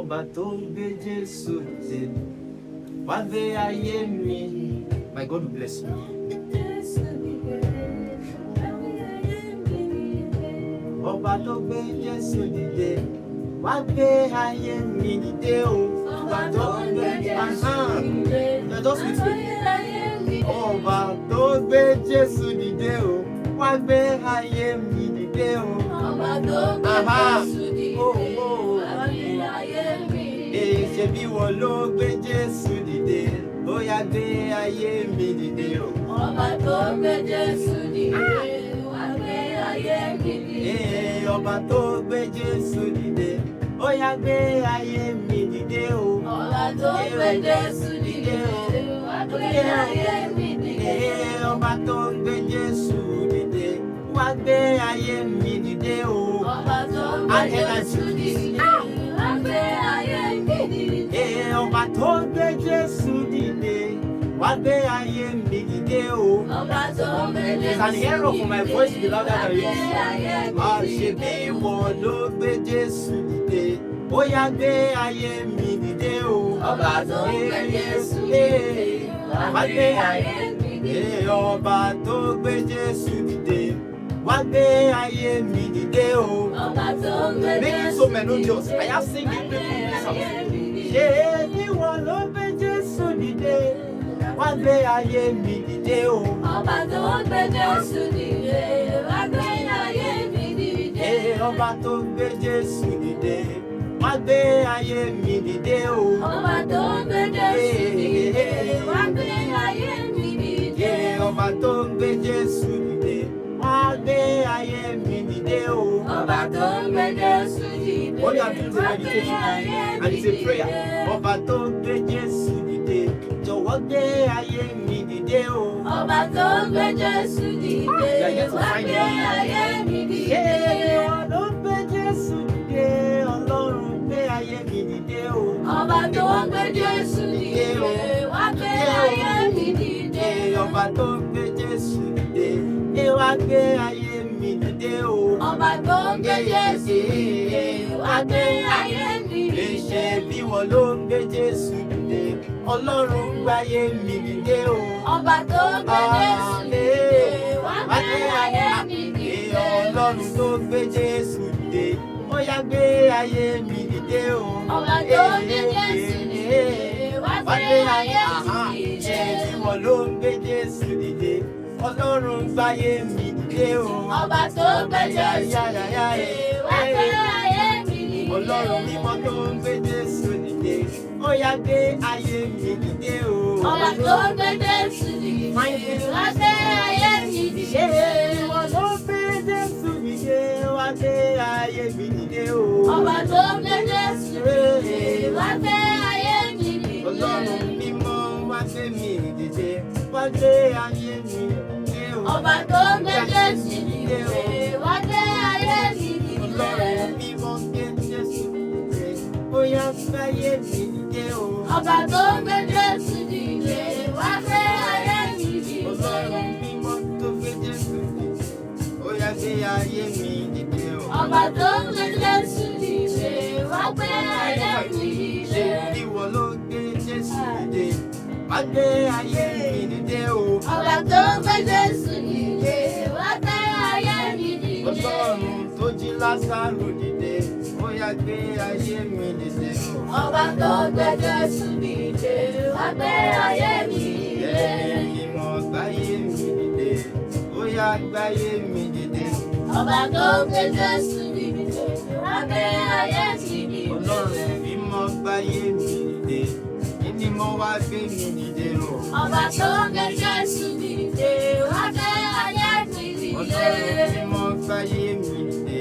ọba tó gbé Jésù dìde, wá gbé ayé mi. My God will bless you. Ọba tó gbé Jésù dìde, wá gbé ayé mi dìde o. Ọba tó gbé Jésù dìde, ọba tó gbé Jésù dìde o, wá gbé ayé mi dìde o. Ọba tó gbé Jésù dìde, wá gbé ayé mi dìde. Ṣebí wọ́n ló gbé Jésù dìde, ó yá gbé ayé mi dìde o. Ọba tó gbé Jésù dìde, wá gbé ayé mi dìde. Ọba tó gbé Jésù dìde, ó yá gbé ayé mi dìde o. Ọba tó gbé Jésù dìde, wá gbé ayé mi dìde. Ọba tó gbé Jésù dìde, wá gbé ayé mi dìde o. Ọba tó gbé Jésù dìde, wá gbé ayé mi dìde. Ọba tó gbé Jésù dìde, wá gbé ayé mi dìde o. Ọba tó gbé Jésù dìde, it's an error for my voice to be louder than yours. Ṣebí wọ́n ló gbé Jésù dìde, ó yá gbé ayé mi dìde o. Ọba tó gbé Jésù dìde, wá gbé ayé mi dìde. Ọba tó gbé Jésù dìde, wá gbé ayé mi dìde o. Ọba tó gbé Jésù dìde, make it so melodious. I have sing it people in this house. Ṣebí wọ́n ló gbé Jésù dìde, wá gbé ayé mi dìde o. Ọba tó gbé Jésù dìde, wá gbé ayé mi dìde. Ọba tó gbé Jésù dìde, wá gbé ayé mi dìde o. Ọba tó gbé Jésù dìde, wá gbé ayé mi dìde. Ọba tó gbé Jésù dìde, wá gbé ayé mi dìde o. Ọba tó gbé Jésù dìde, wá gbé ayé mi dìde. And it's a prayer. Ọba tó gbé Jésù dìde, jọ̀wọ́ gbé ayé mi dìde o. Ọba tó gbé Jésù dìde, wá gbé ayé mi dìde. Ọba tó gbé Jésù dìde, Ọlọ́run gbé ayé mi dìde o. Ọba tó gbé Jésù dìde, wá gbé ayé mi dìde. Ọba tó gbé Jésù dìde, wá gbé ayé mi dìde o. Ọba tó gbé Jésù dìde, wá gbé ayé mi dìde. Ṣebí wọ́n ló ń gbé Jésù dìde, Ọlọ́run gbáyé mi dìde o. Ọba tó gbé Jésù dìde, wá gbé ayé mi dìde. Ọlọ́run tó gbé Jésù dìde, ó yá gbé ayé mi dìde o. Ọba tó gbé Jésù dìde, wá gbé ayé mi dìde. Ṣebí wọ́n ló ń gbé Jésù dìde, Ọlọ́run gbáyé mi dìde o. Ọba tó gbé Jésù dìde, wá gbé ayé mi dìde. Ọlọ́run mímọ́ tó ń gbé Jésù dìde, ó yá gbé ayé mi dìde o. Ọba tó gbé Jésù dìde, wá gbé ayé mi dìde. Ìwọ ló gbé Jésù dìde, wá gbé ayé mi dìde o. Ọba tó gbé Jésù dìde, wá gbé ayé mi dìde. Ọlọ́run mímọ́ wá gbé mi dìde, wá gbé ayé mi dìde o. Ọba tó gbé Jésù dìde, wá gbé ayé mi dìde. Ọlọ́run mímọ́ gbé Jésù dìde, ó yá gbé ayé mi dìde o. Ọba tó gbé Jésù dìde, wá gbé ayé mi dìde. Ọlọ́run mímọ́ tó gbé Jésù dìde, ó yá gbé ayé mi dìde o. Ọba tó gbé Jésù dìde, wá gbé ayé mi dìde. Ṣebí wọ́n ló gbé Jésù dìde, wá gbé ayé mi dìde o. Ọba tó gbé Jésù dìde, wá gbé ayé mi dìde. Ọlọ́run tó jí Lásárù dìde, ó yá gbé ayé mi dìde o. Ọba tó gbé Jésù dìde, wá gbé ayé mi dìde. Ìmọ̀ gbáyé mi dìde, ó yá gbáyé mi dìde. Ọba tó gbé Jésù dìde, wá gbé ayé mi dìde. Ọlọ́run mímọ́ gbáyé mi dìde, ìní mo wá gbé mi dìde o. Ọba tó gbé Jésù dìde, wá gbé ayé mi dìde. Ọlọ́run mímọ́ gbáyé mi dìde,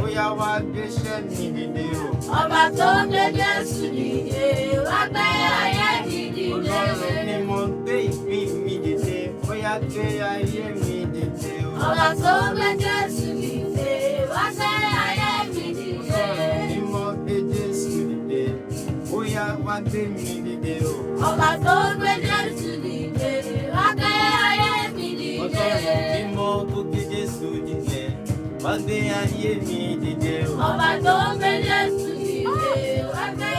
ó yá wá gbéṣẹ́ mi dìde o. Ọba tó gbé Jésù dìde, wá gbé ayé mi dìde. Ọlọ́run mímọ́ gbé ìpín mi dìde, ó yá gbé ayé mi dìde o. Ọba tó gbé Jésù dìde, wá gbé ayé mi dìde. Ọlọ́run mímọ́ gbé Jésù dìde, ó yá wá gbé mi dìde o. Ọba tó gbé Jésù dìde, wá gbé ayé mi dìde. Ọlọ́run mímọ́ tó gbé Jésù dìde, wá gbé ayé mi dìde o. Ọba tó gbé Jésù dìde, wá gbé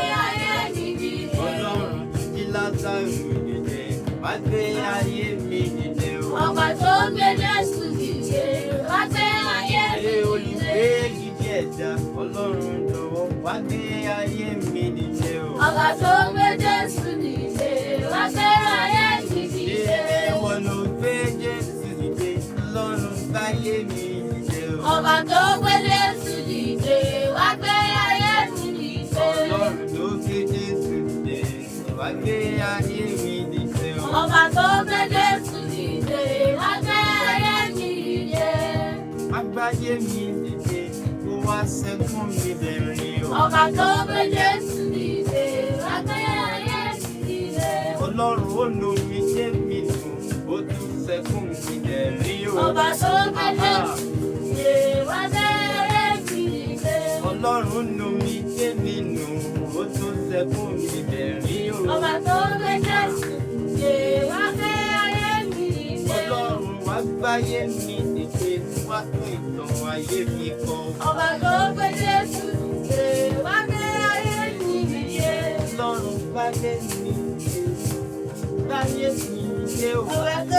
gbé ayé mi dìde o. Ọba tó gbé Jésù dìde, wá gbé ayé mi dìde. Olùgbé gidi ẹ̀dá, Ọlọ́run jọ̀wọ́ wá gbé ayé mi dìde o. Ọba tó gbé Jésù dìde, wá gbé ayé mi dìde. Ìwọ ló gbé Jésù dìde, Ọlọ́run gbáyé mi dìde o. Ọba tó gbé Jésù dìde, wá gbé ayé mi dìde. Ọlọ́run tó gbé Jésù dìde, wá gbé ayé mi dìde o. Ọba tó gbé Jésù dìde, wá gbé ayé mi dìde. Agbáyé mi dìde, kó wá sẹ́kún mi dẹ̀rín o. Ọba tó gbé Jésù dìde, wá gbé ayé mi dìde. Ọlọ́run ó lo mi dé mi nù, ó tún sẹ́kún mi dẹ̀rín o. Ọba tó gbé Jésù dìde, wá gbé ayé mi dìde. Ọlọ́run lo mi dé mi nù, ó tún sẹ́kún mi dẹ̀rín o. Ọba tó gbé Jésù dìde, wá gbé ayé mi dìde. Ọlọ́run wá gbáyé mi dìde, wá tún ìtàn ayé mi kọ. Ọba tó gbé Jésù dìde, wá gbé ayé mi dìde. Ọlọ́run gbáyé mi dìde, gbáyé mi dìde o. Ọba tó